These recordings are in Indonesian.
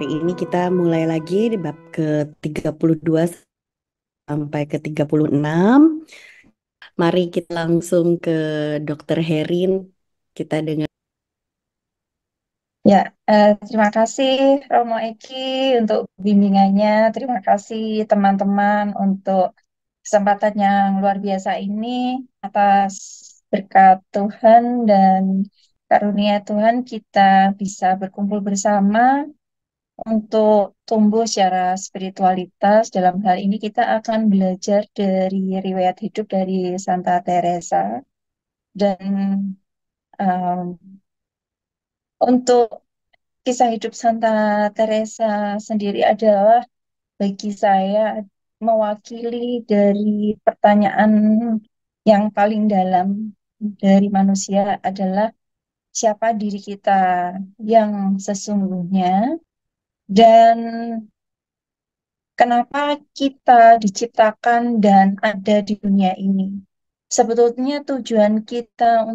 Hari ini kita mulai lagi di bab ke-32 sampai ke-36. Mari kita langsung ke Dokter Herin. Kita dengar. Ya, terima kasih Romo Eki untuk bimbingannya. Terima kasih teman-teman untuk kesempatan yang luar biasa ini atas berkat Tuhan dan karunia Tuhan kita bisa berkumpul bersama untuk tumbuh secara spiritualitas. Dalam hal ini kita akan belajar dari riwayat hidup dari Santa Teresa dan um, untuk kisah hidup Santa Teresa sendiri adalah bagi saya mewakili dari pertanyaan yang paling dalam dari manusia adalah siapa diri kita yang sesungguhnya dan kenapa kita diciptakan dan ada di dunia ini. Sebetulnya tujuan kita,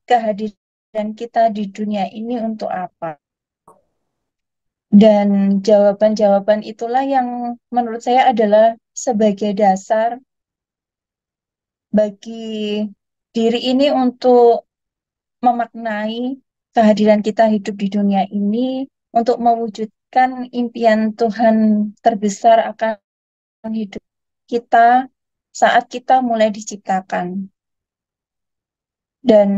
kehadiran kita di dunia ini untuk apa? Dan jawaban-jawaban itulah yang menurut saya adalah sebagai dasar bagi diri ini untuk memaknai kehadiran kita hidup di dunia ini, untuk mewujudkan impian Tuhan terbesar akan hidup kita saat kita mulai diciptakan. Dan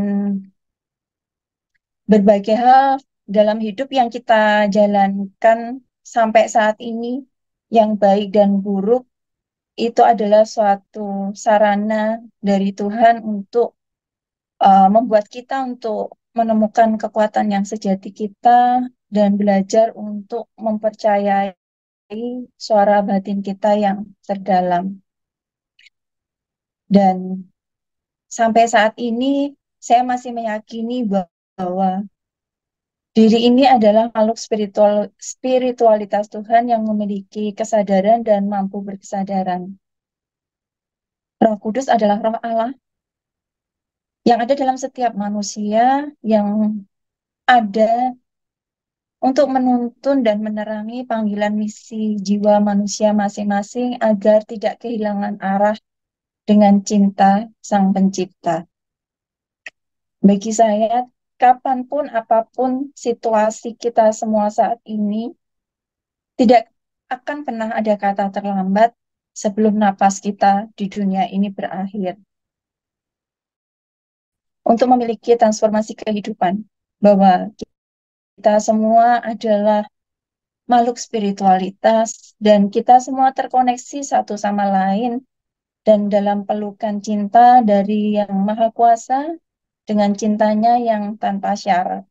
berbagai hal dalam hidup yang kita jalankan sampai saat ini, yang baik dan buruk, itu adalah suatu sarana dari Tuhan untuk membuat kita untuk menemukan kekuatan yang sejati kita dan belajar untuk mempercayai suara batin kita yang terdalam. Dan sampai saat ini saya masih meyakini bahwa diri ini adalah makhluk spiritualitas Tuhan yang memiliki kesadaran dan mampu berkesadaran. Roh Kudus adalah roh Allah yang ada dalam setiap manusia yang ada untuk menuntun dan menerangi panggilan misi jiwa manusia masing-masing agar tidak kehilangan arah dengan cinta Sang Pencipta. Bagi saya, kapanpun apapun situasi kita semua saat ini, tidak akan pernah ada kata terlambat sebelum napas kita di dunia ini berakhir. Untuk memiliki transformasi kehidupan, bahwa kita semua adalah makhluk spiritualitas dan kita semua terkoneksi satu sama lain dan dalam pelukan cinta dari Yang Maha Kuasa dengan cintanya yang tanpa syarat.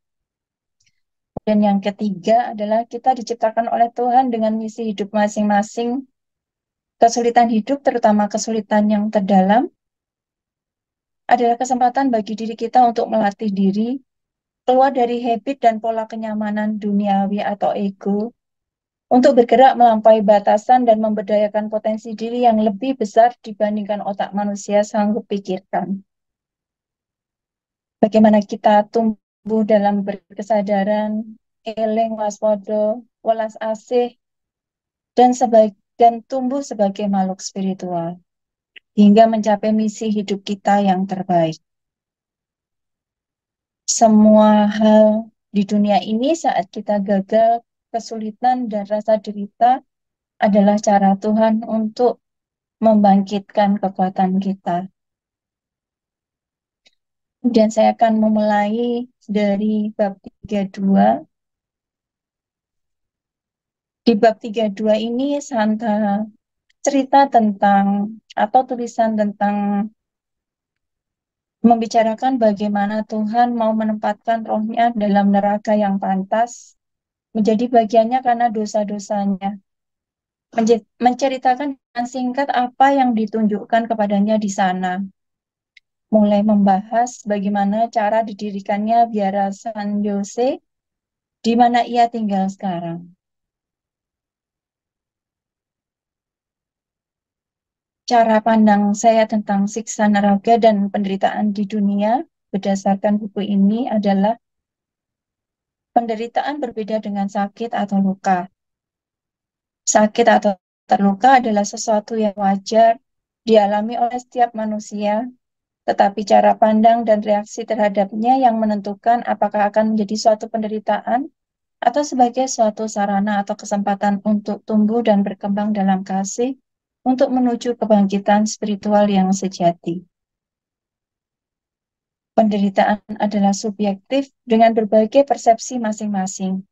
Dan yang ketiga adalah kita diciptakan oleh Tuhan dengan misi hidup masing-masing. Kesulitan hidup, terutama kesulitan yang terdalam, adalah kesempatan bagi diri kita untuk melatih diri keluar dari habit dan pola kenyamanan duniawi atau ego, untuk bergerak melampaui batasan dan memberdayakan potensi diri yang lebih besar dibandingkan otak manusia sanggup pikirkan. Bagaimana kita tumbuh dalam berkesadaran, eling, waspada, welas asih, dan tumbuh sebagai makhluk spiritual, hingga mencapai misi hidup kita yang terbaik. Semua hal di dunia ini saat kita gagal, kesulitan, dan rasa derita adalah cara Tuhan untuk membangkitkan kekuatan kita. Dan saya akan memulai dari bab 32. Di bab 32 ini Santa cerita tentang atau tulisan tentang membicarakan bagaimana Tuhan mau menempatkan rohnya dalam neraka yang pantas menjadi bagiannya karena dosa-dosanya. Menceritakan dengan singkat apa yang ditunjukkan kepadanya di sana. Mulai membahas bagaimana cara didirikannya biara San Jose di mana ia tinggal sekarang. Cara pandang saya tentang siksa neraka dan penderitaan di dunia berdasarkan buku ini adalah penderitaan berbeda dengan sakit atau luka. Sakit atau terluka adalah sesuatu yang wajar dialami oleh setiap manusia, tetapi cara pandang dan reaksi terhadapnya yang menentukan apakah akan menjadi suatu penderitaan atau sebagai suatu sarana atau kesempatan untuk tumbuh dan berkembang dalam kasih untuk menuju kebangkitan spiritual yang sejati. Penderitaan adalah subjektif dengan berbagai persepsi masing-masing.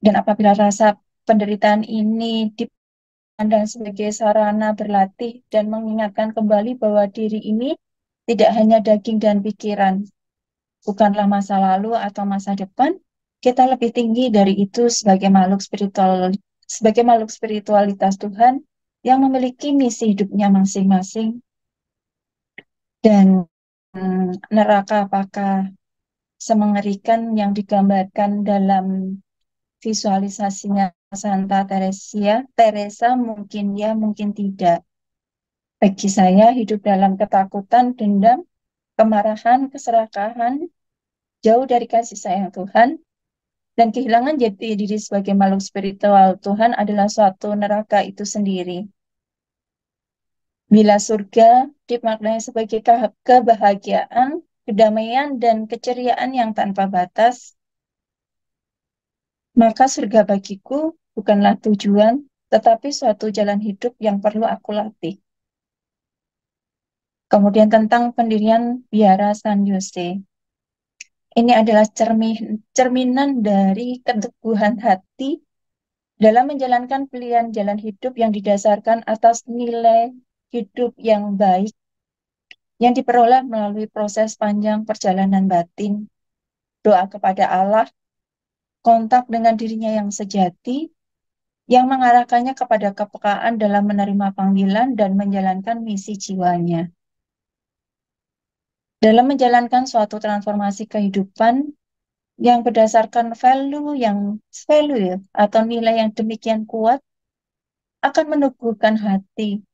Dan apabila rasa penderitaan ini dipandang sebagai sarana berlatih dan mengingatkan kembali bahwa diri ini tidak hanya daging dan pikiran, bukanlah masa lalu atau masa depan, kita lebih tinggi dari itu sebagai makhluk spiritualitas Tuhan yang memiliki misi hidupnya masing-masing. Dan neraka apakah semengerikan yang digambarkan dalam visualisasinya Santa Teresa mungkin ya, mungkin tidak. Bagi saya, hidup dalam ketakutan, dendam, kemarahan, keserakahan, jauh dari kasih sayang Tuhan, dan kehilangan jati diri sebagai makhluk spiritual Tuhan adalah suatu neraka itu sendiri. Bila surga dimaknai sebagai kebahagiaan, kedamaian, dan keceriaan yang tanpa batas, maka surga bagiku bukanlah tujuan, tetapi suatu jalan hidup yang perlu aku latih. Kemudian tentang pendirian Biara San Jose. Ini adalah cerminan dari keteguhan hati dalam menjalankan pilihan jalan hidup yang didasarkan atas nilai hidup yang baik yang diperoleh melalui proses panjang perjalanan batin, doa kepada Allah, kontak dengan dirinya yang sejati, yang mengarahkannya kepada kepekaan dalam menerima panggilan dan menjalankan misi jiwanya. Dalam menjalankan suatu transformasi kehidupan yang berdasarkan value atau nilai yang demikian kuat akan meneguhkan hati,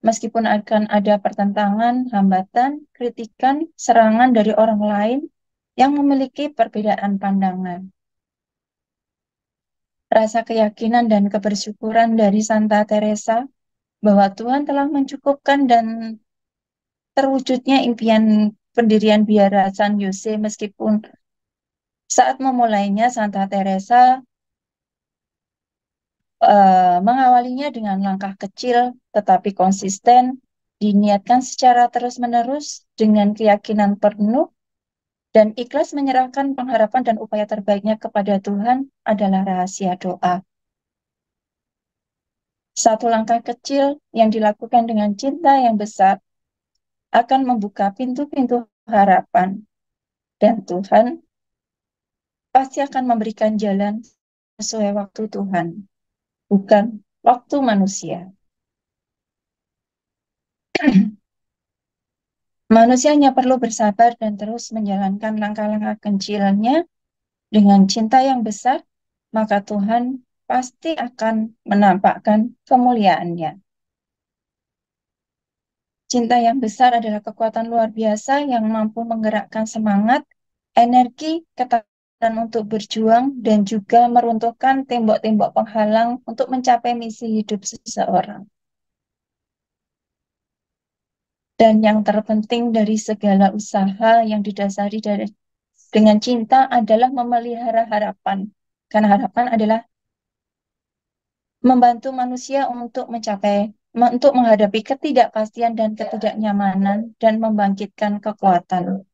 meskipun akan ada pertentangan, hambatan, kritikan, serangan dari orang lain yang memiliki perbedaan pandangan. Rasa keyakinan dan kebersyukuran dari Santa Teresa bahwa Tuhan telah mencukupkan dan terwujudnya impian pendirian Biara San Jose meskipun saat memulainya Santa Teresa mengawalinya dengan langkah kecil tetapi konsisten, diniatkan secara terus-menerus dengan keyakinan penuh dan ikhlas menyerahkan pengharapan dan upaya terbaiknya kepada Tuhan adalah rahasia doa. Satu langkah kecil yang dilakukan dengan cinta yang besar akan membuka pintu-pintu harapan dan Tuhan pasti akan memberikan jalan sesuai waktu Tuhan, bukan waktu manusia. Manusia hanya perlu bersabar dan terus menjalankan langkah-langkah kecilnya dengan cinta yang besar, maka Tuhan pasti akan menampakkan kemuliaannya. Cinta yang besar adalah kekuatan luar biasa yang mampu menggerakkan semangat, energi, ketakutan untuk berjuang, dan juga meruntuhkan tembok-tembok penghalang untuk mencapai misi hidup seseorang. Dan yang terpenting dari segala usaha yang didasari dengan cinta adalah memelihara harapan. Karena harapan adalah membantu manusia untuk menghadapi ketidakpastian dan ketidaknyamanan dan membangkitkan kekuatan.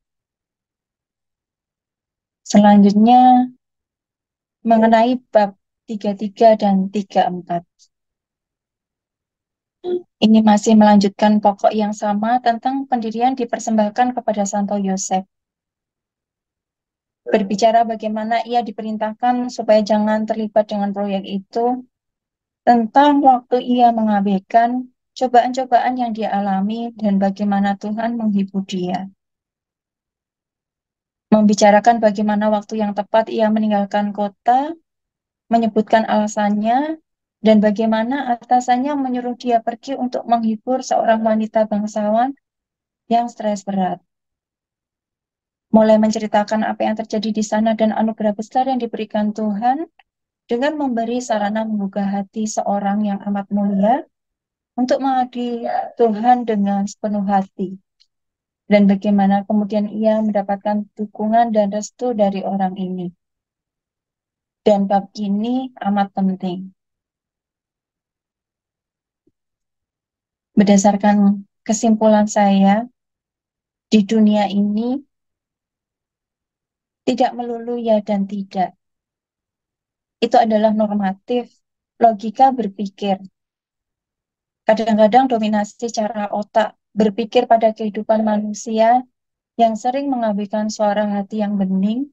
Selanjutnya mengenai bab 33 dan 34. Ini masih melanjutkan pokok yang sama tentang pendirian dipersembahkan kepada Santo Yosef. Berbicara bagaimana ia diperintahkan supaya jangan terlibat dengan proyek itu, tentang waktu ia mengabaikan cobaan-cobaan yang dia alami dan bagaimana Tuhan menghibur dia. Membicarakan bagaimana waktu yang tepat ia meninggalkan kota, menyebutkan alasannya, dan bagaimana atasannya menyuruh dia pergi untuk menghibur seorang wanita bangsawan yang stres berat. Mulai menceritakan apa yang terjadi di sana dan anugerah besar yang diberikan Tuhan, dengan memberi sarana membuka hati seorang yang amat mulia untuk mengabdi Tuhan dengan sepenuh hati. Dan bagaimana kemudian ia mendapatkan dukungan dan restu dari orang ini. Dan bab ini amat penting. Berdasarkan kesimpulan saya, di dunia ini tidak melulu ya dan tidak. Itu adalah normatif, logika berpikir. Kadang-kadang dominasi cara otak berpikir pada kehidupan manusia yang sering mengabaikan suara hati yang bening,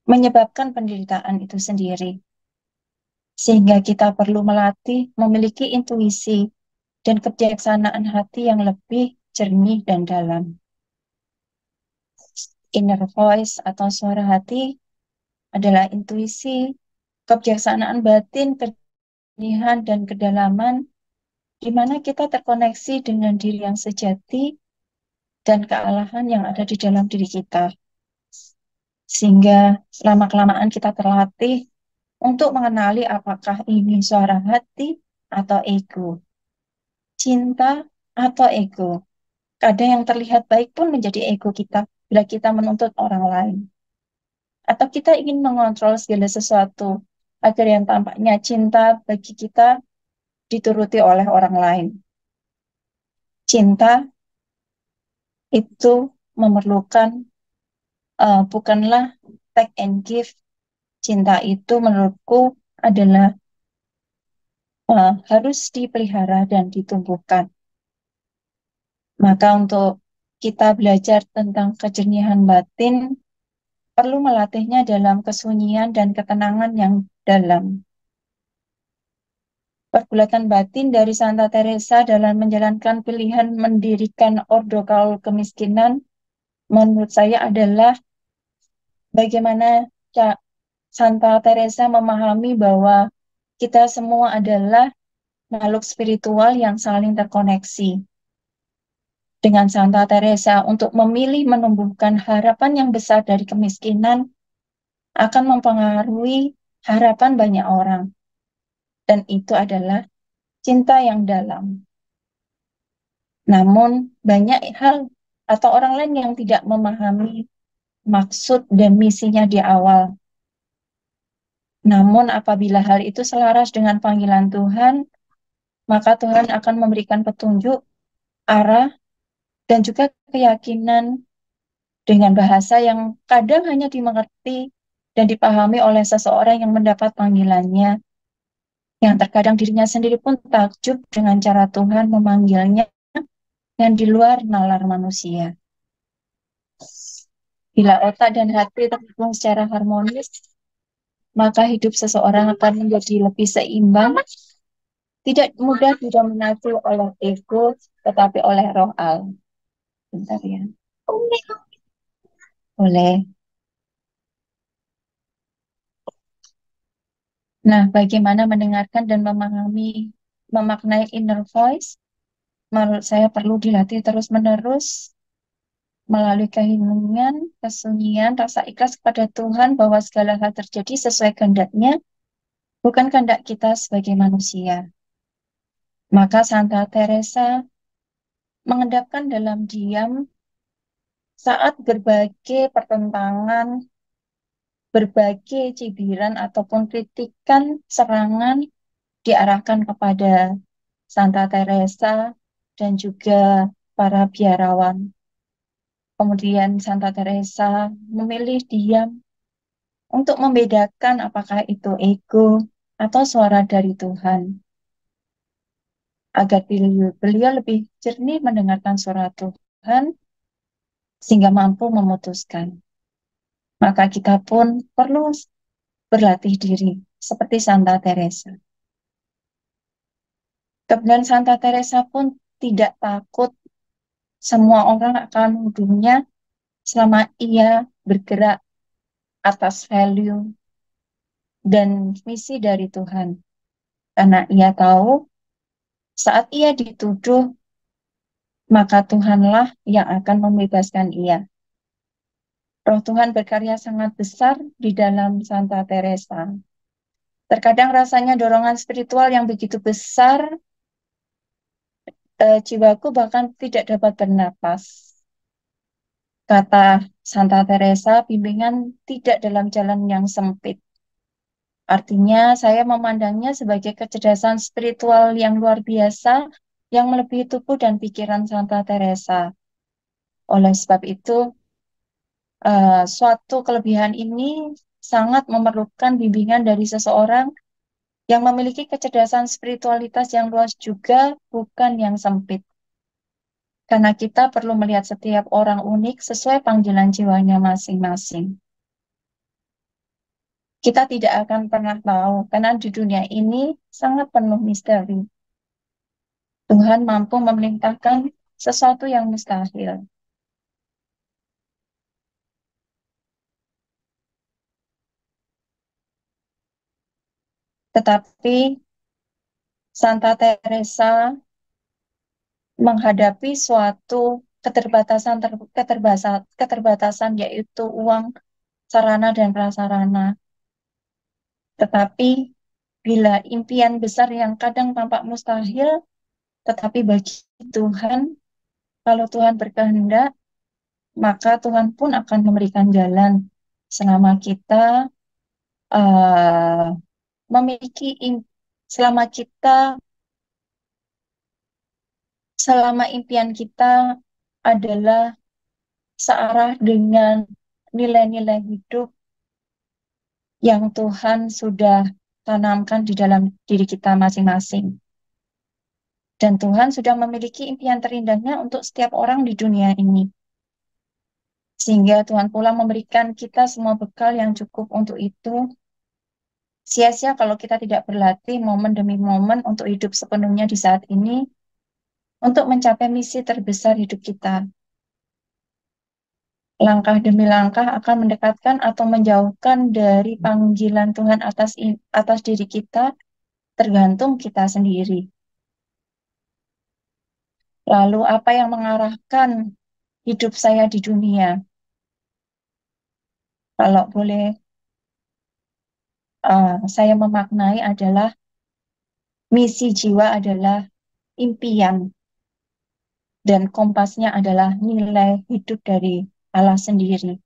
menyebabkan penderitaan itu sendiri. Sehingga kita perlu melatih memiliki intuisi dan kebijaksanaan hati yang lebih jernih dan dalam. Inner voice atau suara hati adalah intuisi, kebijaksanaan batin, kejernihan, dan kedalaman, di mana kita terkoneksi dengan diri yang sejati dan kealahan yang ada di dalam diri kita. Sehingga lama-kelamaan kita terlatih untuk mengenali apakah ini suara hati atau ego, cinta atau ego. Kadang yang terlihat baik pun menjadi ego kita bila kita menuntut orang lain. Atau kita ingin mengontrol segala sesuatu agar yang tampaknya cinta bagi kita dituruti oleh orang lain. Cinta itu memerlukan bukanlah take and give. Cinta itu menurutku adalah harus dipelihara dan ditumbuhkan. Maka untuk kita belajar tentang kejernihan batin, perlu melatihnya dalam kesunyian dan ketenangan yang dalam. Pergulatan batin dari Santa Teresa dalam menjalankan pilihan mendirikan Ordo Kaul Kemiskinan, menurut saya adalah bagaimana Santa Teresa memahami bahwa kita semua adalah makhluk spiritual yang saling terkoneksi. Dengan Santa Teresa untuk memilih menumbuhkan harapan yang besar dari kemiskinan akan mempengaruhi harapan banyak orang. Dan itu adalah cinta yang dalam. Namun banyak hal atau orang lain yang tidak memahami maksud dan misinya di awal. Namun apabila hal itu selaras dengan panggilan Tuhan, maka Tuhan akan memberikan petunjuk, arah, dan juga keyakinan dengan bahasa yang kadang hanya dimengerti dan dipahami oleh seseorang yang mendapat panggilannya, yang terkadang dirinya sendiri pun takjub dengan cara Tuhan memanggilnya yang di luar nalar manusia. Bila otak dan hati terhubung secara harmonis, maka hidup seseorang akan menjadi lebih seimbang, tidak mudah didominasi oleh ego, tetapi oleh roh Allah. Bentar ya. Boleh. Nah, bagaimana mendengarkan dan memaknai inner voice? Menurut saya perlu dilatih terus-menerus melalui keheningan, kesunyian, rasa ikhlas kepada Tuhan bahwa segala hal terjadi sesuai kehendak-Nya, bukan kehendak kita sebagai manusia. Maka Santa Teresa mengendapkan dalam diam saat berbagai pertentangan, berbagai cibiran ataupun kritikan, serangan diarahkan kepada Santa Teresa dan juga para biarawan. Kemudian Santa Teresa memilih diam untuk membedakan apakah itu ego atau suara dari Tuhan. Agar beliau lebih jernih mendengarkan suara Tuhan sehingga mampu memutuskan. Maka kita pun perlu berlatih diri seperti Santa Teresa. Kemudian Santa Teresa pun tidak takut semua orang akan menuduhnya selama ia bergerak atas value dan misi dari Tuhan. Karena ia tahu saat ia dituduh, maka Tuhanlah yang akan membebaskan ia. Roh Tuhan berkarya sangat besar di dalam Santa Teresa. Terkadang rasanya dorongan spiritual yang begitu besar, jiwaku bahkan tidak dapat bernapas. Kata Santa Teresa, bimbingan tidak dalam jalan yang sempit. Artinya, saya memandangnya sebagai kecerdasan spiritual yang luar biasa, yang melebihi tubuh dan pikiran Santa Teresa. Oleh sebab itu, suatu kelebihan ini sangat memerlukan bimbingan dari seseorang yang memiliki kecerdasan spiritualitas yang luas juga, bukan yang sempit. Karena kita perlu melihat setiap orang unik sesuai panggilan jiwanya masing-masing. Kita tidak akan pernah tahu, karena di dunia ini sangat penuh misteri. Tuhan mampu memerintahkan sesuatu yang mustahil. Tetapi Santa Teresa menghadapi suatu keterbatasan yaitu uang, sarana dan prasarana. Tetapi bila impian besar yang kadang tampak mustahil, tetapi bagi Tuhan, kalau Tuhan berkehendak, maka Tuhan pun akan memberikan jalan selama kita uh, memiliki selama kita selama impian kita adalah searah dengan nilai-nilai hidup yang Tuhan sudah tanamkan di dalam diri kita masing-masing. Dan Tuhan sudah memiliki impian terindahnya untuk setiap orang di dunia ini. Sehingga Tuhan pula memberikan kita semua bekal yang cukup untuk itu. Sia-sia kalau kita tidak berlatih momen demi momen untuk hidup sepenuhnya di saat ini, untuk mencapai misi terbesar hidup kita. Langkah demi langkah akan mendekatkan atau menjauhkan dari panggilan Tuhan atas diri kita, tergantung kita sendiri. Lalu apa yang mengarahkan hidup saya di dunia? Kalau boleh saya memaknai adalah misi jiwa adalah impian dan kompasnya adalah nilai hidup dari Allah sendiri.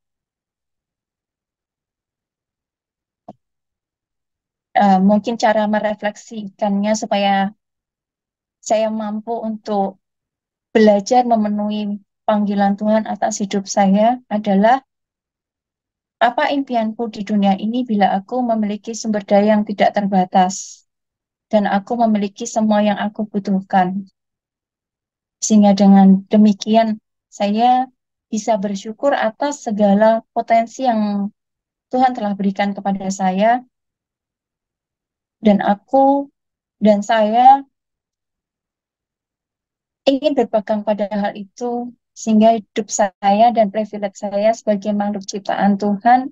Mungkin cara merefleksikannya supaya saya mampu untuk belajar memenuhi panggilan Tuhan atas hidup saya adalah apa impianku di dunia ini bila aku memiliki sumber daya yang tidak terbatas dan aku memiliki semua yang aku butuhkan. Sehingga dengan demikian saya bisa bersyukur atas segala potensi yang Tuhan telah berikan kepada saya dan saya ingin berpegang pada hal itu sehingga hidup saya dan privilege saya sebagai makhluk ciptaan Tuhan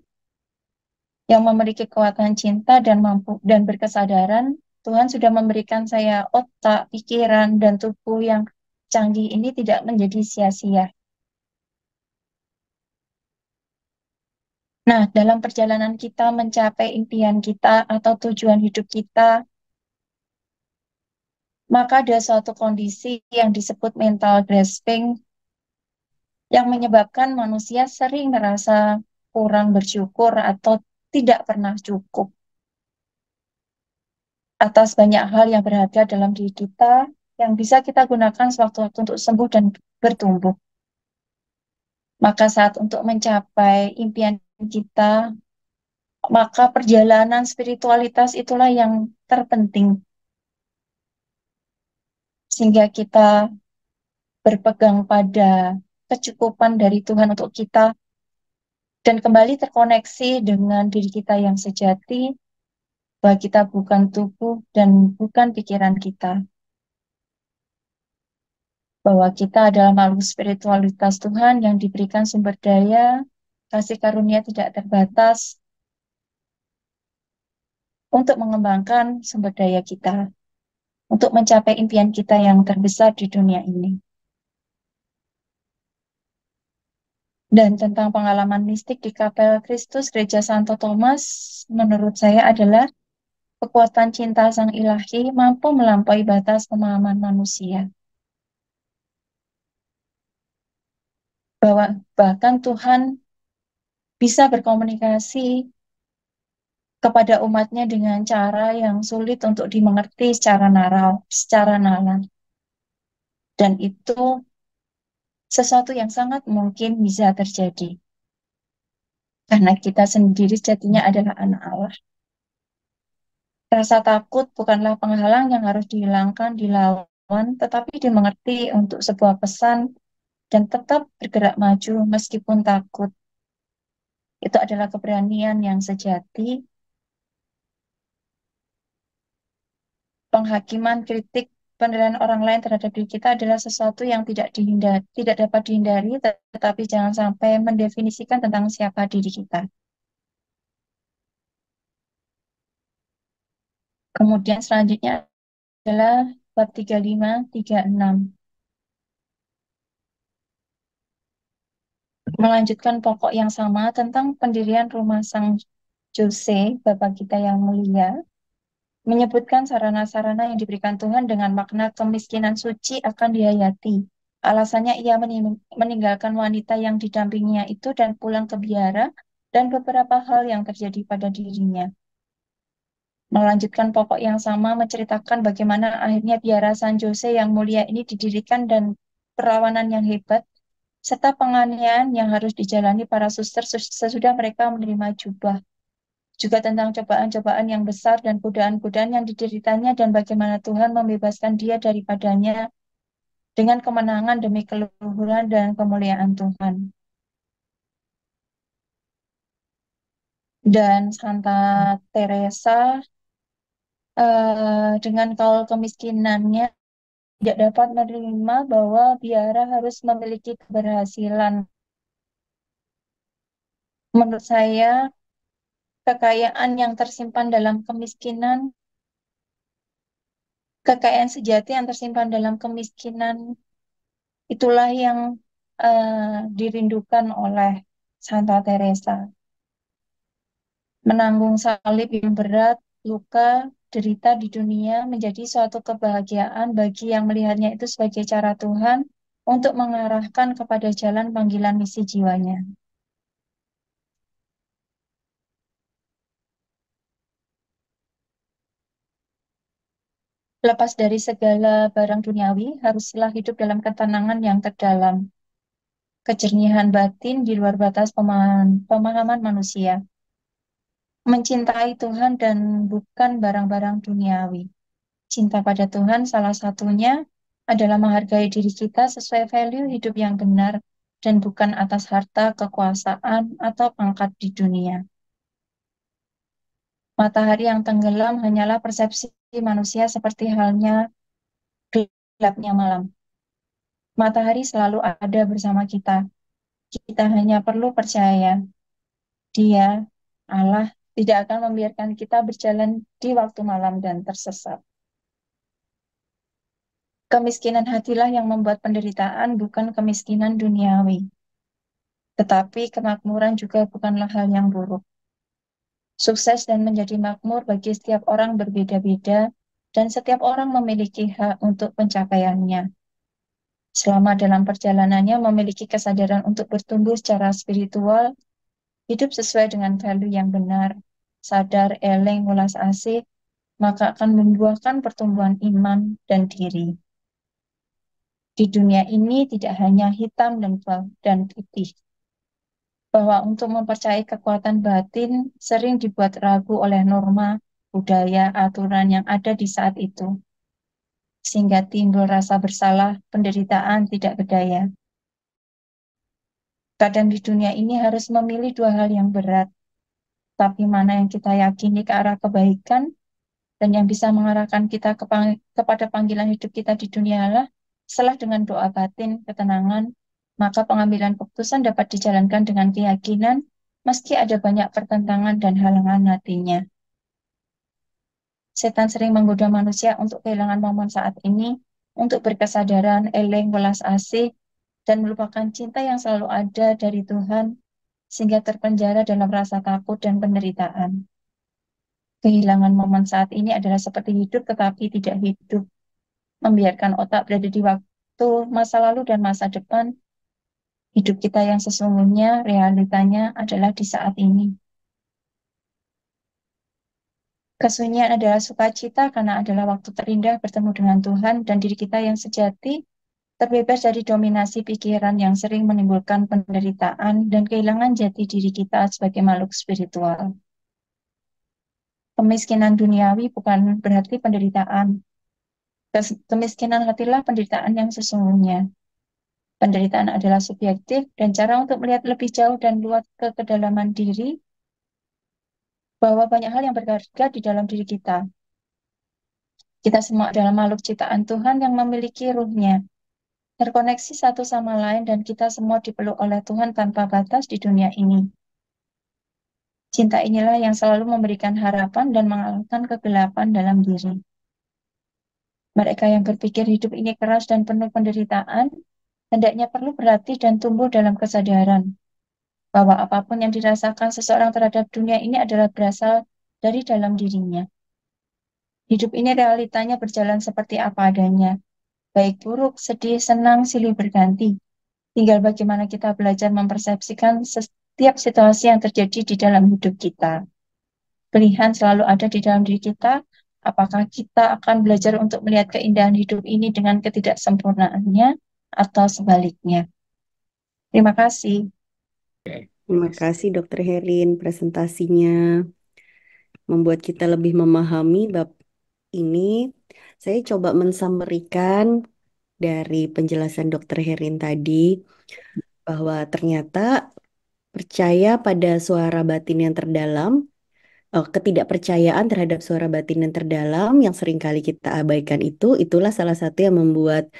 yang memiliki kekuatan cinta dan mampu dan berkesadaran, Tuhan sudah memberikan saya otak, pikiran, dan tubuh yang canggih ini tidak menjadi sia-sia. Nah, dalam perjalanan kita mencapai impian kita atau tujuan hidup kita, maka ada suatu kondisi yang disebut mental grasping yang menyebabkan manusia sering merasa kurang bersyukur atau tidak pernah cukup atas banyak hal yang berharga dalam diri kita yang bisa kita gunakan sewaktu-waktu untuk sembuh dan bertumbuh. Maka saat untuk mencapai impian kita, maka perjalanan spiritualitas itulah yang terpenting. Sehingga kita berpegang pada kecukupan dari Tuhan untuk kita dan kembali terkoneksi dengan diri kita yang sejati, bahwa kita bukan tubuh dan bukan pikiran kita. Bahwa kita adalah makhluk spiritualitas Tuhan yang diberikan sumber daya, kasih karunia tidak terbatas untuk mengembangkan sumber daya kita, untuk mencapai impian kita yang terbesar di dunia ini. Dan tentang pengalaman mistik di Kapel Kristus Gereja Santo Thomas, menurut saya adalah kekuatan cinta Sang Ilahi mampu melampaui batas pemahaman manusia. Bahwa bahkan Tuhan bisa berkomunikasi kepada umatnya dengan cara yang sulit untuk dimengerti secara nalar. Dan itu sesuatu yang sangat mungkin bisa terjadi. Karena kita sendiri sejatinya adalah anak Allah. Rasa takut bukanlah penghalang yang harus dihilangkan, dilawan, tetapi dimengerti untuk sebuah pesan dan tetap bergerak maju meskipun takut. Itu adalah keberanian yang sejati. Penghakiman, kritik, penilaian orang lain terhadap diri kita adalah sesuatu yang tidak dapat dihindari, tetapi jangan sampai mendefinisikan tentang siapa diri kita. Kemudian selanjutnya adalah bab 35, 36. Melanjutkan pokok yang sama tentang pendirian rumah Sang Jose, Bapak kita yang mulia, menyebutkan sarana-sarana yang diberikan Tuhan dengan makna kemiskinan suci akan dihayati. Alasannya ia meninggalkan wanita yang didampinginya itu dan pulang ke biara dan beberapa hal yang terjadi pada dirinya. Melanjutkan pokok yang sama menceritakan bagaimana akhirnya biara San Jose yang mulia ini didirikan dan perlawanan yang hebat serta penganiayaan yang harus dijalani para suster sesudah mereka menerima jubah. Juga tentang cobaan-cobaan yang besar dan godaan-godaan yang dideritanya dan bagaimana Tuhan membebaskan dia daripadanya dengan kemenangan demi keluhuran dan kemuliaan Tuhan. Dan Santa Teresa dengan kaul kemiskinannya tidak dapat menerima bahwa biara harus memiliki keberhasilan. Menurut saya, kekayaan yang tersimpan dalam kemiskinan, kekayaan sejati yang tersimpan dalam kemiskinan, itulah yang dirindukan oleh Santa Teresa. Menanggung salib yang berat, luka, derita di dunia menjadi suatu kebahagiaan bagi yang melihatnya itu sebagai cara Tuhan untuk mengarahkan kepada jalan panggilan misi jiwanya. Lepas dari segala barang duniawi, haruslah hidup dalam ketenangan yang terdalam, kejernihan batin di luar batas pemahaman manusia, mencintai Tuhan dan bukan barang-barang duniawi. Cinta pada Tuhan salah satunya adalah menghargai diri kita sesuai value hidup yang benar dan bukan atas harta, kekuasaan, atau pangkat di dunia. Matahari yang tenggelam hanyalah persepsi manusia seperti halnya gelapnya malam. Matahari selalu ada bersama kita. Kita hanya perlu percaya. Dia, Allah, tidak akan membiarkan kita berjalan di waktu malam dan tersesat. Kemiskinan hatilah yang membuat penderitaan, bukan kemiskinan duniawi. Tetapi kemakmuran juga bukanlah hal yang buruk. Sukses dan menjadi makmur bagi setiap orang berbeda-beda, dan setiap orang memiliki hak untuk pencapaiannya. Selama dalam perjalanannya memiliki kesadaran untuk bertumbuh secara spiritual, hidup sesuai dengan value yang benar, sadar, eleng, welas asih, maka akan membuahkan pertumbuhan iman dan diri. Di dunia ini tidak hanya hitam dan putih, bahwa untuk mempercayai kekuatan batin sering dibuat ragu oleh norma, budaya, aturan yang ada di saat itu, sehingga timbul rasa bersalah, penderitaan, tidak berdaya. Kadang di dunia ini harus memilih dua hal yang berat, tapi mana yang kita yakini ke arah kebaikan dan yang bisa mengarahkan kita kepada panggilan hidup kita di dunia Allah, setelah dengan doa batin, ketenangan, maka pengambilan keputusan dapat dijalankan dengan keyakinan, meski ada banyak pertentangan dan halangan hatinya. Setan sering menggoda manusia untuk kehilangan momen saat ini, untuk berkesadaran, eleng, welas asih, dan melupakan cinta yang selalu ada dari Tuhan, sehingga terpenjara dalam rasa takut dan penderitaan. Kehilangan momen saat ini adalah seperti hidup tetapi tidak hidup, membiarkan otak berada di waktu masa lalu dan masa depan. Hidup kita yang sesungguhnya, realitanya adalah di saat ini. Kesunyian adalah sukacita karena adalah waktu terindah bertemu dengan Tuhan dan diri kita yang sejati, terbebas dari dominasi pikiran yang sering menimbulkan penderitaan dan kehilangan jati diri kita sebagai makhluk spiritual. Kemiskinan duniawi bukan berarti penderitaan. Kemiskinan hatilah penderitaan yang sesungguhnya. Penderitaan adalah subjektif dan cara untuk melihat lebih jauh dan luas ke kedalaman diri bahwa banyak hal yang berharga di dalam diri kita. Kita semua adalah makhluk ciptaan Tuhan yang memiliki ruhnya, terkoneksi satu sama lain dan kita semua dipeluk oleh Tuhan tanpa batas di dunia ini. Cinta inilah yang selalu memberikan harapan dan mengalahkan kegelapan dalam diri. Mereka yang berpikir hidup ini keras dan penuh penderitaan, hendaknya perlu berlatih dan tumbuh dalam kesadaran bahwa apapun yang dirasakan seseorang terhadap dunia ini adalah berasal dari dalam dirinya. Hidup ini realitanya berjalan seperti apa adanya, baik buruk, sedih, senang, silih berganti. Tinggal bagaimana kita belajar mempersepsikan setiap situasi yang terjadi di dalam hidup kita. Pilihan selalu ada di dalam diri kita. Apakah kita akan belajar untuk melihat keindahan hidup ini dengan ketidaksempurnaannya atau sebaliknya? Terima kasih. Terima kasih Dokter Herin, presentasinya membuat kita lebih memahami bab ini. Saya coba mensummarikan dari penjelasan Dokter Herin tadi bahwa ternyata percaya pada suara batin yang terdalam, ketidakpercayaan terhadap suara batin yang terdalam yang seringkali kita abaikan itulah salah satu yang membuat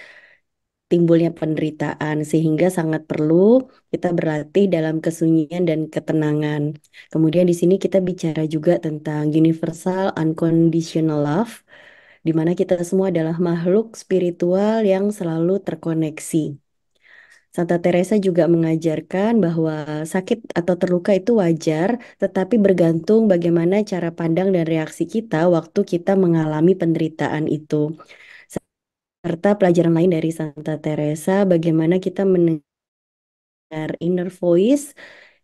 timbulnya penderitaan, sehingga sangat perlu kita berlatih dalam kesunyian dan ketenangan. Kemudian di sini kita bicara juga tentang universal unconditional love, di mana kita semua adalah makhluk spiritual yang selalu terkoneksi. Santa Teresa juga mengajarkan bahwa sakit atau terluka itu wajar, tetapi bergantung bagaimana cara pandang dan reaksi kita waktu kita mengalami penderitaan itu. Serta pelajaran lain dari Santa Teresa, bagaimana kita inner voice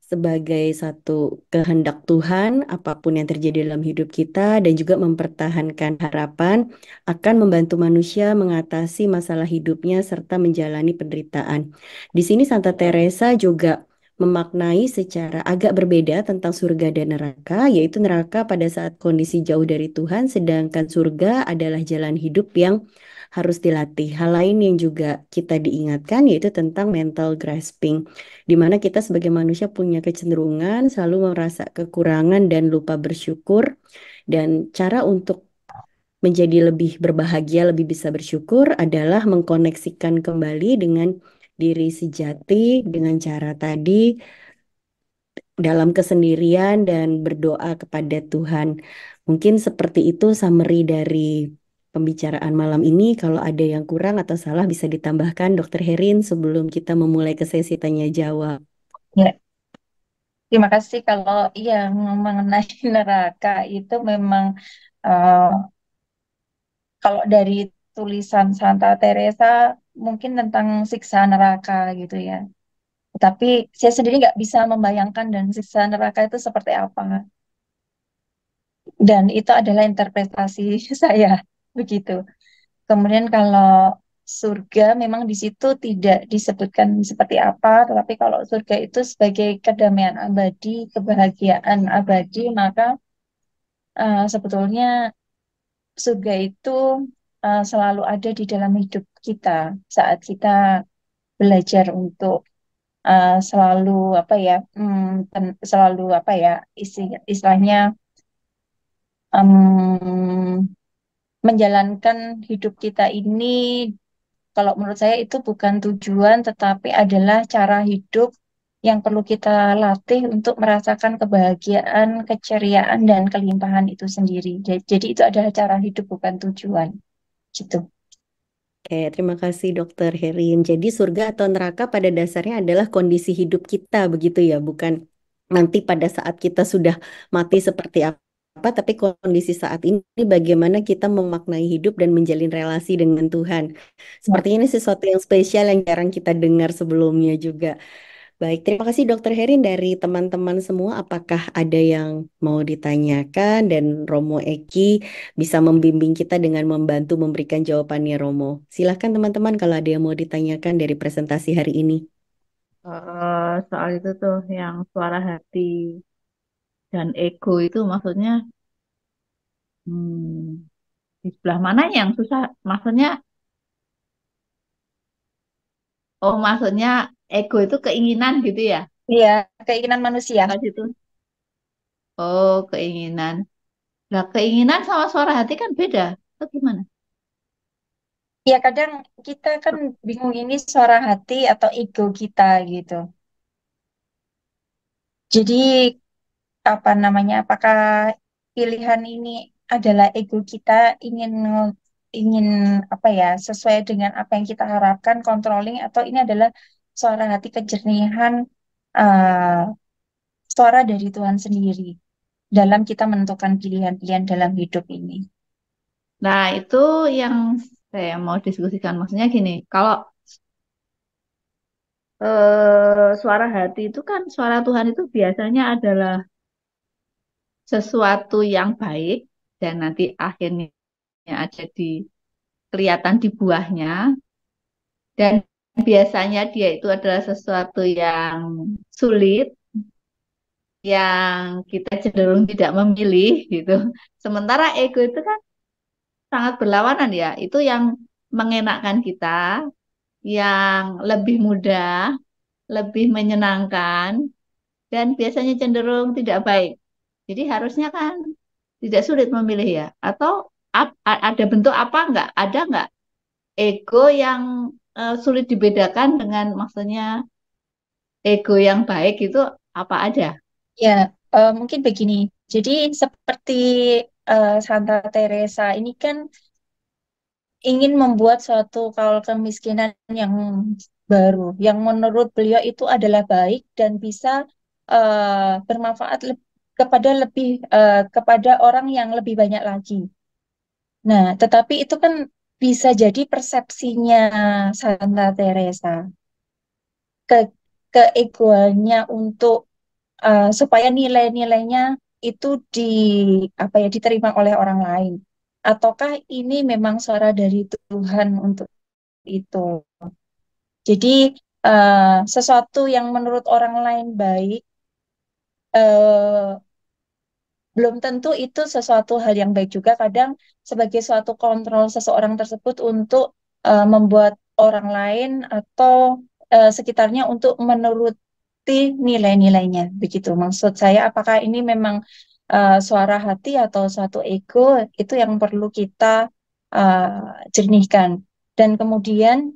sebagai satu kehendak Tuhan, apapun yang terjadi dalam hidup kita, dan juga mempertahankan harapan akan membantu manusia mengatasi masalah hidupnya serta menjalani penderitaan. Di sini Santa Teresa juga memaknai secara agak berbeda tentang surga dan neraka, yaitu neraka pada saat kondisi jauh dari Tuhan, sedangkan surga adalah jalan hidup yang harus dilatih. Hal lain yang juga kita diingatkan yaitu tentang mental grasping, di mana kita sebagai manusia punya kecenderungan selalu merasa kekurangan dan lupa bersyukur, dan cara untuk menjadi lebih berbahagia, lebih bisa bersyukur adalah mengkoneksikan kembali dengan diri sejati dengan cara tadi dalam kesendirian dan berdoa kepada Tuhan. Mungkin seperti itu summary dari pembicaraan malam ini. Kalau ada yang kurang atau salah bisa ditambahkan Dokter Herin sebelum kita memulai ke sesi tanya jawab. Ya, terima kasih. Kalau yang mengenai neraka itu memang uh, kalau dari tulisan Santa Teresa mungkin tentang siksa neraka gitu ya. Tapi saya sendiri nggak bisa membayangkan dan siksa neraka itu seperti apa. Dan itu adalah interpretasi saya begitu. Kemudian kalau surga memang di situ tidak disebutkan seperti apa, tetapi kalau surga itu sebagai kedamaian abadi, kebahagiaan abadi, maka sebetulnya surga itu selalu ada di dalam hidup kita saat kita belajar untuk selalu apa ya, selalu apa ya istilahnya menjalankan hidup kita ini. Kalau menurut saya itu bukan tujuan, tetapi adalah cara hidup yang perlu kita latih untuk merasakan kebahagiaan, keceriaan, dan kelimpahan itu sendiri. Jadi itu adalah cara hidup, bukan tujuan. Gitu. Terima kasih Dokter Herin. Jadi surga atau neraka pada dasarnya adalah kondisi hidup kita begitu ya, bukan nanti pada saat kita sudah mati seperti apa, tapi kondisi saat ini bagaimana kita memaknai hidup dan menjalin relasi dengan Tuhan. Ya. Sepertinya ini sesuatu yang spesial yang jarang kita dengar sebelumnya juga. Baik, terima kasih Dokter Herin dari teman-teman semua. Apakah ada yang mau ditanyakan dan Romo Eki bisa membimbing kita dengan membantu memberikan jawabannya Romo. Silahkan teman-teman kalau ada yang mau ditanyakan dari presentasi hari ini. Soal itu tuh yang suara hati dan ego itu maksudnya di sebelah mana yang susah? Maksudnya, oh maksudnya ego itu keinginan gitu ya? Iya, keinginan manusia. Kan itu. Oh keinginan. Nah keinginan sama suara hati kan beda. Itu gimana? Ya kadang kita kan bingung ini suara hati atau ego kita gitu. Jadi apa namanya? Apakah pilihan ini adalah ego kita ingin ingin apa ya sesuai dengan apa yang kita harapkan, controlling, atau ini adalah suara hati kejernihan, uh, suara dari Tuhan sendiri dalam kita menentukan pilihan-pilihan dalam hidup ini. Nah itu yang saya mau diskusikan. Maksudnya gini, kalau suara hati itu kan suara Tuhan itu biasanya adalah sesuatu yang baik dan nanti akhirnya ada di kelihatan di buahnya dan biasanya dia itu adalah sesuatu yang sulit yang kita cenderung tidak memilih gitu. Sementara ego itu kan sangat berlawanan ya. Itu yang mengenakkan kita, yang lebih mudah, lebih menyenangkan dan biasanya cenderung tidak baik. Jadi harusnya kan tidak sulit memilih ya. Atau ada bentuk apa enggak? Ada enggak ego yang sulit dibedakan dengan maksudnya ego yang baik itu apa aja? Ya, mungkin begini. Jadi seperti Santa Teresa ini kan ingin membuat suatu kaul kemiskinan yang baru, yang menurut beliau itu adalah baik dan bisa bermanfaat kepada kepada orang yang lebih banyak lagi. Nah, tetapi itu kan bisa jadi persepsinya Santa Teresa ke keegoannya untuk supaya nilai-nilainya itu di apa ya diterima oleh orang lain. Ataukah ini memang suara dari Tuhan untuk itu? Jadi sesuatu yang menurut orang lain baik eh, belum tentu itu sesuatu hal yang baik juga. Kadang sebagai suatu kontrol seseorang tersebut untuk membuat orang lain atau sekitarnya untuk menuruti nilai-nilainya. Begitu. Maksud saya, apakah ini memang suara hati atau suatu ego itu yang perlu kita jernihkan. Dan kemudian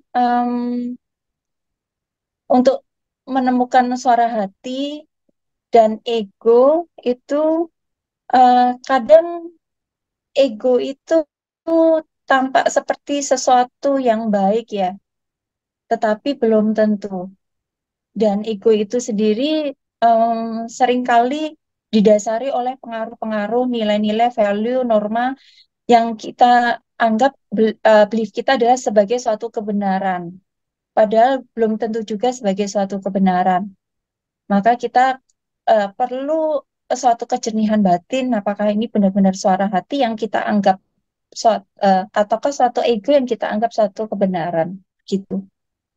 untuk menemukan suara hati dan ego itu kadang ego itu tampak seperti sesuatu yang baik ya, tetapi belum tentu. Dan ego itu sendiri seringkali didasari oleh pengaruh-pengaruh nilai-nilai, value, norma yang kita anggap belief kita adalah sebagai suatu kebenaran. Padahal belum tentu juga sebagai suatu kebenaran. Maka kita perlu suatu kejernihan batin, apakah ini benar-benar suara hati yang kita anggap ataukah suatu ego yang kita anggap suatu kebenaran gitu.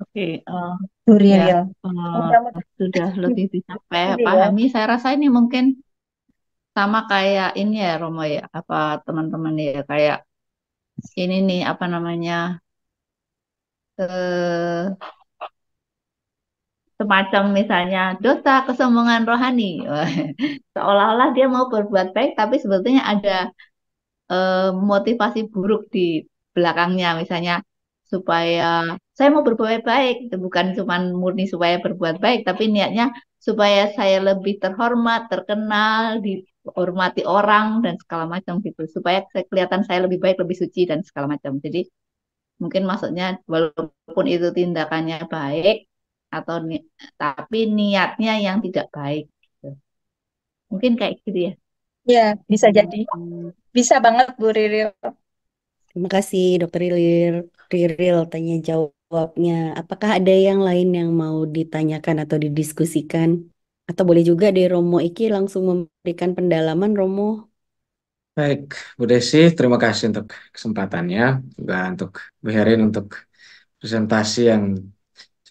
Oke, Bu ya Riril. sudah lebih bisa Ini ya. pahami. Saya rasa ini mungkin sama kayak ini ya Romo ya, apa teman-teman ya kayak ini nih apa namanya eh, semacam misalnya dosa kesombongan rohani. Seolah-olah dia mau berbuat baik, tapi sebetulnya ada motivasi buruk di belakangnya, misalnya supaya saya mau berbuat baik, itu bukan cuma murni supaya berbuat baik, tapi niatnya supaya saya lebih terhormat, terkenal, dihormati orang dan segala macam gitu, supaya kelihatan saya lebih baik, lebih suci dan segala macam. Jadi Mungkin maksudnya walaupun itu tindakannya baik atau tapi niatnya yang tidak baik gitu. Mungkin kayak gitu ya. Ya, bisa jadi. Hmm. Bisa banget Bu Riri. Terima kasih Dokter Riril tanya jawabnya. Apakah ada yang lain yang mau ditanyakan atau didiskusikan? Atau boleh juga dari Romo Iki langsung memberikan pendalaman Romo. Baik, Bu Desi, terima kasih untuk kesempatannya, juga untuk Bu Herin untuk presentasi yang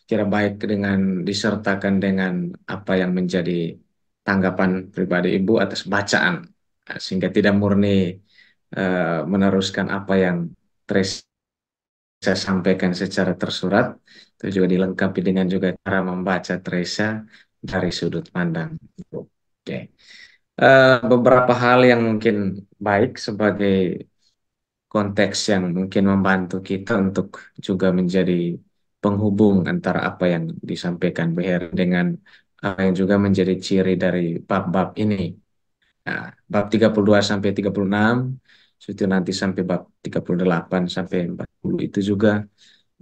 kira baik dengan disertakan dengan apa yang menjadi tanggapan pribadi Ibu atas bacaan, sehingga tidak murni meneruskan apa yang Tracy saya sampaikan secara tersurat, itu juga dilengkapi dengan juga cara membaca Teresa dari sudut pandang Ibu. Oke. Beberapa hal yang mungkin baik sebagai konteks yang mungkin membantu kita untuk juga menjadi penghubung antara apa yang disampaikan Bu Heri dengan apa yang juga menjadi ciri dari bab-bab ini. Nah, bab 32 sampai 36, itu nanti sampai bab 38 sampai 40 itu juga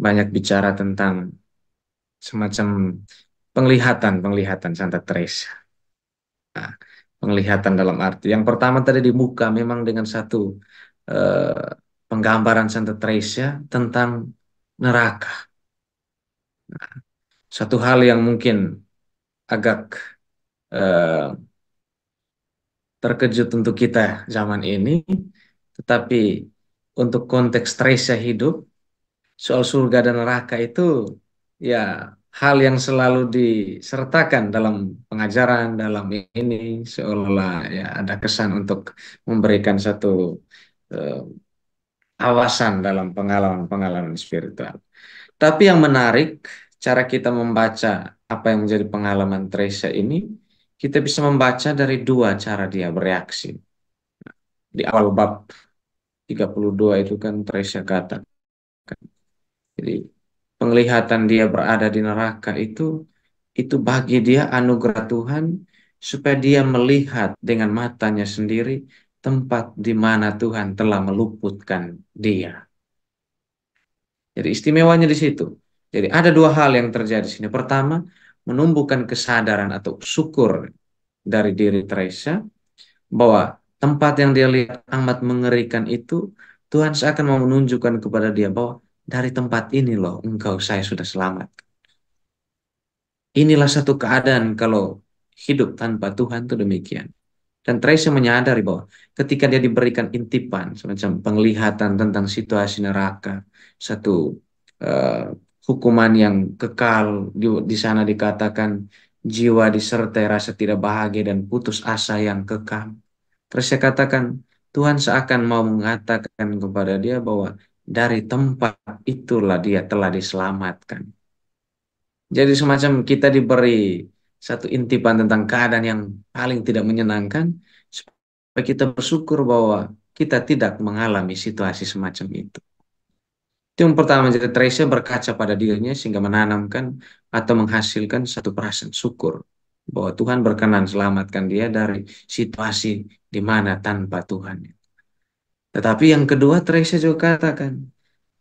banyak bicara tentang semacam penglihatan Santa Teresa. Nah, penglihatan dalam arti. Yang pertama tadi di muka memang dengan satu eh, penggambaran Santa Teresa tentang neraka. Satu hal yang mungkin agak eh, terkejut untuk kita zaman ini, tetapi untuk konteks Teresa hidup, soal surga dan neraka itu ya hal yang selalu disertakan dalam pengajaran dalam ini seolah-olah ya ada kesan untuk memberikan satu eh, awasan dalam pengalaman-pengalaman spiritual. Tapi yang menarik cara kita membaca apa yang menjadi pengalaman Teresa ini, kita bisa membaca dari dua cara dia bereaksi. Di awal bab 32 itu kan Teresa kata, jadi penglihatan dia berada di neraka itu bagi dia anugerah Tuhan supaya dia melihat dengan matanya sendiri tempat di mana Tuhan telah meluputkan dia. Jadi istimewanya di situ. Jadi ada dua hal yang terjadi di sini. Pertama, menumbuhkan kesadaran atau syukur dari diri Teresa bahwa tempat yang dia lihat amat mengerikan itu Tuhan seakan mau menunjukkan kepada dia bahwa dari tempat ini loh engkau saya sudah selamat. Inilah satu keadaan kalau hidup tanpa Tuhan itu demikian. Dan Tracy menyadari bahwa ketika dia diberikan intipan, semacam penglihatan tentang situasi neraka, satu eh, hukuman yang kekal, di sana dikatakan jiwa disertai rasa tidak bahagia dan putus asa yang kekal. Terus saya katakan, Tuhan seakan mau mengatakan kepada dia bahwa dari tempat itulah dia telah diselamatkan. Jadi semacam kita diberi satu intipan tentang keadaan yang paling tidak menyenangkan, supaya kita bersyukur bahwa kita tidak mengalami situasi semacam itu. Itu yang pertama, jadi Teresa berkaca pada dirinya sehingga menanamkan atau menghasilkan satu perasaan syukur bahwa Tuhan berkenan selamatkan dia dari situasi di mana tanpa Tuhan. Tetapi yang kedua, Teresa juga katakan,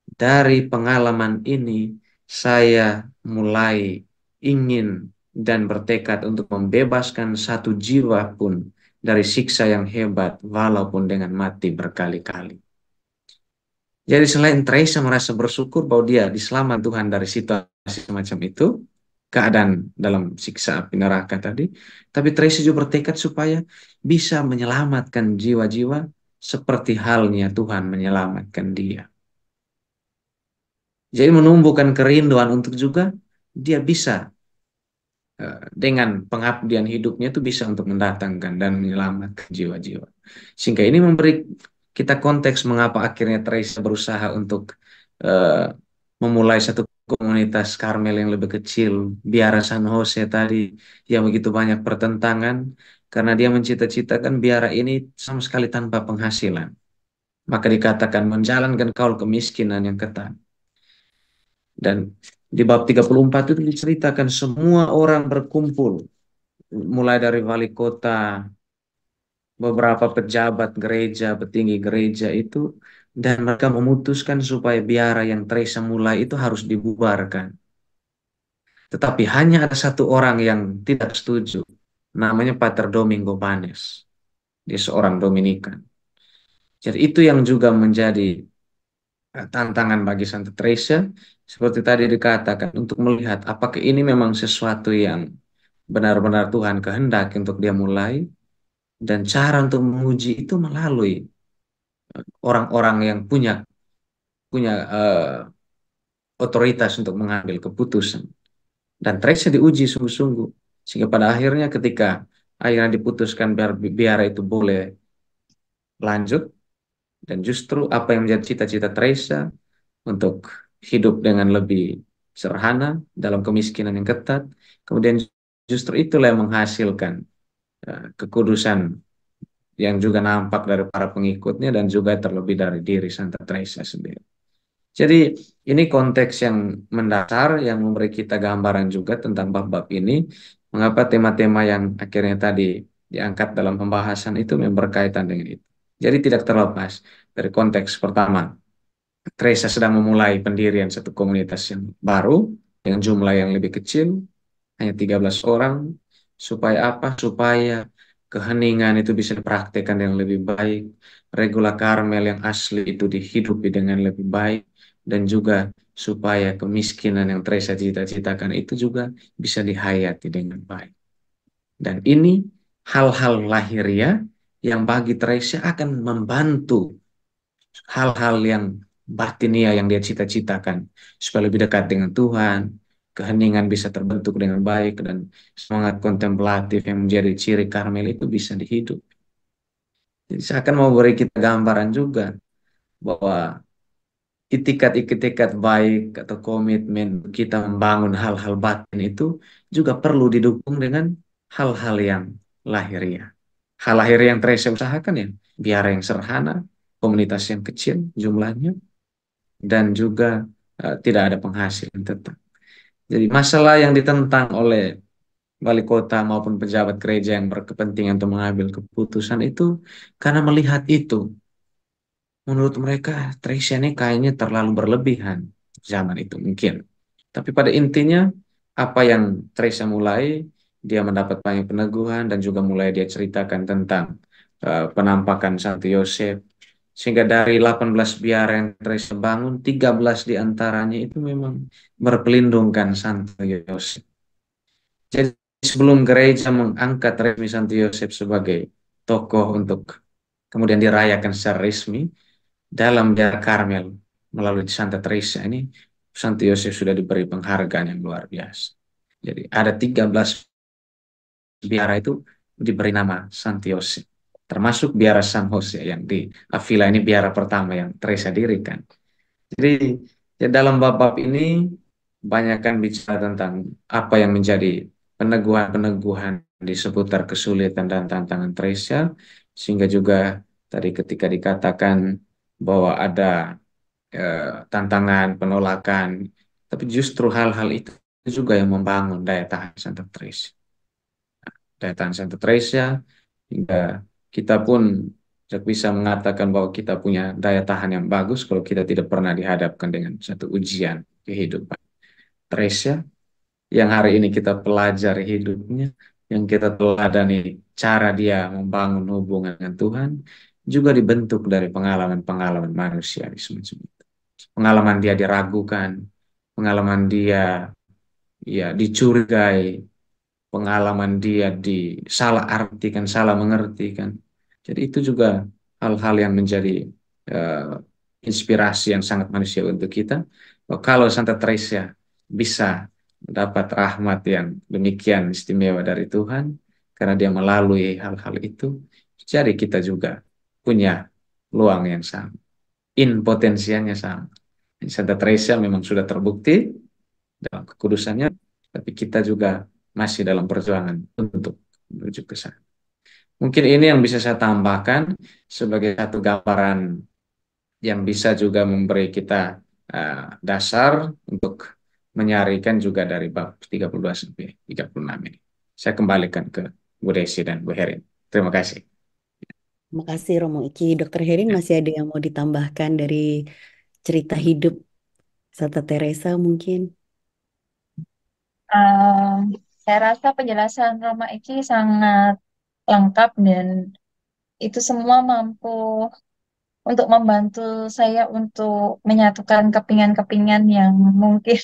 dari pengalaman ini saya mulai ingin dan bertekad untuk membebaskan satu jiwa pun dari siksa yang hebat walaupun dengan mati berkali-kali. Jadi selain Teresa merasa bersyukur bahwa dia diselamatkan Tuhan dari situasi semacam itu, keadaan dalam siksa api neraka tadi, tapi Teresa juga bertekad supaya bisa menyelamatkan jiwa-jiwa seperti halnya Tuhan menyelamatkan dia. Jadi menumbuhkan kerinduan untuk juga dia bisa dengan pengabdian hidupnya itu bisa untuk mendatangkan dan menyelamatkan jiwa-jiwa. Sehingga ini memberi kita konteks mengapa akhirnya Teresa berusaha untuk eh, memulai satu komunitas Karmel yang lebih kecil, biara San Jose tadi yang begitu banyak pertentangan, karena dia mencita-citakan biara ini sama sekali tanpa penghasilan. Maka dikatakan menjalankan kaul kemiskinan yang ketat. Dan di bab 34 itu diceritakan semua orang berkumpul, mulai dari wali kota, beberapa pejabat gereja, petinggi gereja itu dan mereka memutuskan supaya biara yang Teresa mulai itu harus dibubarkan. Tetapi hanya ada satu orang yang tidak setuju, namanya Pater Domingo Panes. Dia seorang Dominikan. Jadi itu yang juga menjadi tantangan bagi Santa Teresa, seperti tadi dikatakan, untuk melihat apakah ini memang sesuatu yang benar-benar Tuhan kehendaki untuk dia mulai, dan cara untuk menguji itu melalui orang-orang yang punya punya otoritas untuk mengambil keputusan. Dan Teresa diuji sungguh-sungguh, sehingga pada akhirnya ketika akhirnya diputuskan biara itu boleh lanjut, dan justru apa yang menjadi cita-cita Teresa untuk hidup dengan lebih sederhana dalam kemiskinan yang ketat, kemudian justru itulah yang menghasilkan kekudusan yang juga nampak dari para pengikutnya dan juga terlebih dari diri Santa Teresa sendiri. Jadi ini konteks yang mendasar yang memberi kita gambaran juga tentang bab-bab ini, mengapa tema-tema yang akhirnya tadi diangkat dalam pembahasan itu memang berkaitan dengan itu. Jadi tidak terlepas dari konteks pertama, Teresa sedang memulai pendirian satu komunitas yang baru dengan jumlah yang lebih kecil, hanya 13 orang. Supaya apa? Supaya keheningan itu bisa dipraktekkan dengan lebih baik, regula Karmel yang asli itu dihidupi dengan lebih baik, dan juga supaya kemiskinan yang Teresa cita-citakan itu juga bisa dihayati dengan baik. Dan ini hal-hal lahiriah yang bagi Teresa akan membantu hal-hal yang batinia yang dia cita-citakan supaya lebih dekat dengan Tuhan, keheningan bisa terbentuk dengan baik, dan semangat kontemplatif yang menjadi ciri Karmel itu bisa dihidup. Jadi saya akan mau beri kita gambaran juga bahwa itikat-itikat baik atau komitmen kita membangun hal-hal batin itu juga perlu didukung dengan hal-hal yang lahiriah. Hal lahiriah yang Teresa usahakan ya, biara yang sederhana, komunitas yang kecil jumlahnya, dan juga tidak ada penghasilan tetap. Jadi masalah yang ditentang oleh wali kota maupun pejabat gereja yang berkepentingan untuk mengambil keputusan itu karena melihat itu, menurut mereka Teresa ini kayaknya terlalu berlebihan zaman itu mungkin. Tapi pada intinya apa yang Teresa mulai, dia mendapat banyak peneguhan dan juga mulai dia ceritakan tentang penampakan Santo Yosef. Sehingga dari 18 biara yang Teresa bangun, 13 diantaranya itu memang berpelindungkan Santo Yosef. Jadi sebelum gereja mengangkat resmi Santo Yosef sebagai tokoh untuk kemudian dirayakan secara resmi, dalam biara Karmel melalui Santa Teresa ini, Santo Yosef sudah diberi penghargaan yang luar biasa. Jadi ada 13 biara itu diberi nama Santo Yosef. Termasuk biara San Jose yang di Avila ini biara pertama yang Teresa dirikan. Jadi ya dalam bab-bab ini banyak kan bicara tentang apa yang menjadi peneguhan-peneguhan di seputar kesulitan dan tantangan Teresa, sehingga juga tadi ketika dikatakan bahwa ada tantangan, penolakan, tapi justru hal-hal itu juga yang membangun daya tahan Santa Teresa. Daya tahan Santa Teresa hingga kita pun bisa mengatakan bahwa kita punya daya tahan yang bagus kalau kita tidak pernah dihadapkan dengan satu ujian kehidupan. Teresa yang hari ini kita pelajari hidupnya, yang kita teladani cara dia membangun hubungan dengan Tuhan, juga dibentuk dari pengalaman-pengalaman manusia semacam itu. Pengalaman dia diragukan, pengalaman dia ya dicurigai, pengalaman dia disalah artikan, salah mengertikan. Jadi itu juga hal-hal yang menjadi uh, inspirasi yang sangat manusia untuk kita. Kalau Santa Teresa bisa mendapat rahmat yang demikian istimewa dari Tuhan, karena dia melalui hal-hal itu, jadi kita juga punya peluang yang sama, potensinya sama. Santa Teresa memang sudah terbukti dalam kekudusannya, tapi kita juga masih dalam perjuangan untuk menuju ke sana. Mungkin ini yang bisa saya tambahkan sebagai satu gambaran yang bisa juga memberi kita dasar untuk menyarikan juga dari bab 32 sampai 36 ini. Saya kembalikan ke Bu Desi dan Bu Herin. Terima kasih. Makasih Romo Iki. Dokter Herin masih ada yang mau ditambahkan dari cerita hidup Santa Teresa mungkin? Eh, saya rasa penjelasan Roma Eki sangat lengkap dan itu semua mampu untuk membantu saya untuk menyatukan kepingan-kepingan yang mungkin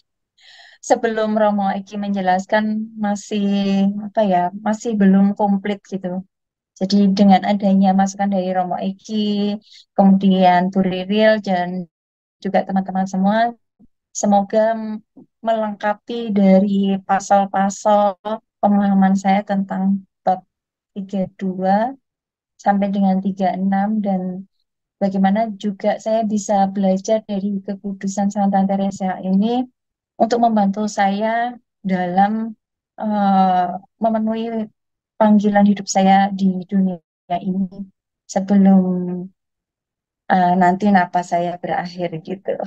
sebelum Romo Eki menjelaskan masih apa ya, masih belum komplit gitu. Jadi dengan adanya masukan dari Romo Eki, kemudian Bu Riril dan juga teman-teman semua, semoga melengkapi dari pasal-pasal pemahaman saya tentang bab 32 sampai dengan 36 dan bagaimana juga saya bisa belajar dari kekudusan Santa Teresa ini untuk membantu saya dalam memenuhi panggilan hidup saya di dunia ini sebelum nanti napas saya berakhir gitu.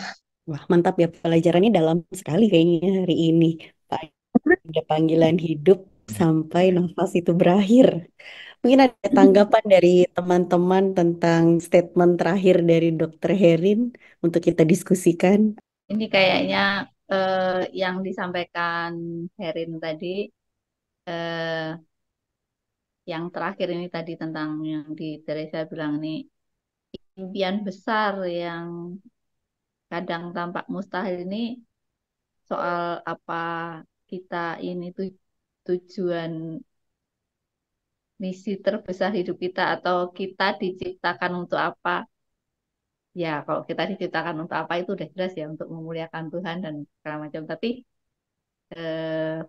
Wah, mantap ya, pelajarannya dalam sekali kayaknya hari ini. Pak, ada panggilan hidup sampai nafas itu berakhir. Mungkin ada tanggapan dari teman-teman tentang statement terakhir dari Dokter Herin untuk kita diskusikan. Ini kayaknya yang disampaikan Herin tadi, eh, yang terakhir ini tadi tentang yang di Teresa bilang nih, impian besar yang kadang tampak mustahil ini soal apa kita ini tujuan misi terbesar hidup kita atau kita diciptakan untuk apa. Ya, kalau kita diciptakan untuk apa itu udah jelas ya, untuk memuliakan Tuhan dan segala macam. Tapi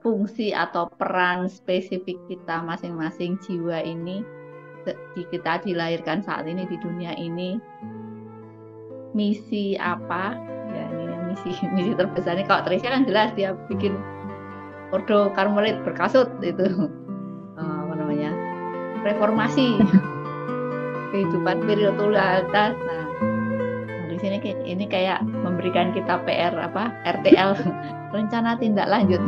fungsi atau peran spesifik kita masing-masing jiwa ini, kita dilahirkan saat ini di dunia ini, misi apa? Ya, ini misi misi terbesar ini. Kalau Teresa kan jelas dia bikin Ordo Karmelit berkasut itu, apa namanya, reformasi kehidupan spiritualitas. Nah, di sini ini kayak memberikan kita PR apa RTL rencana tindak lanjut.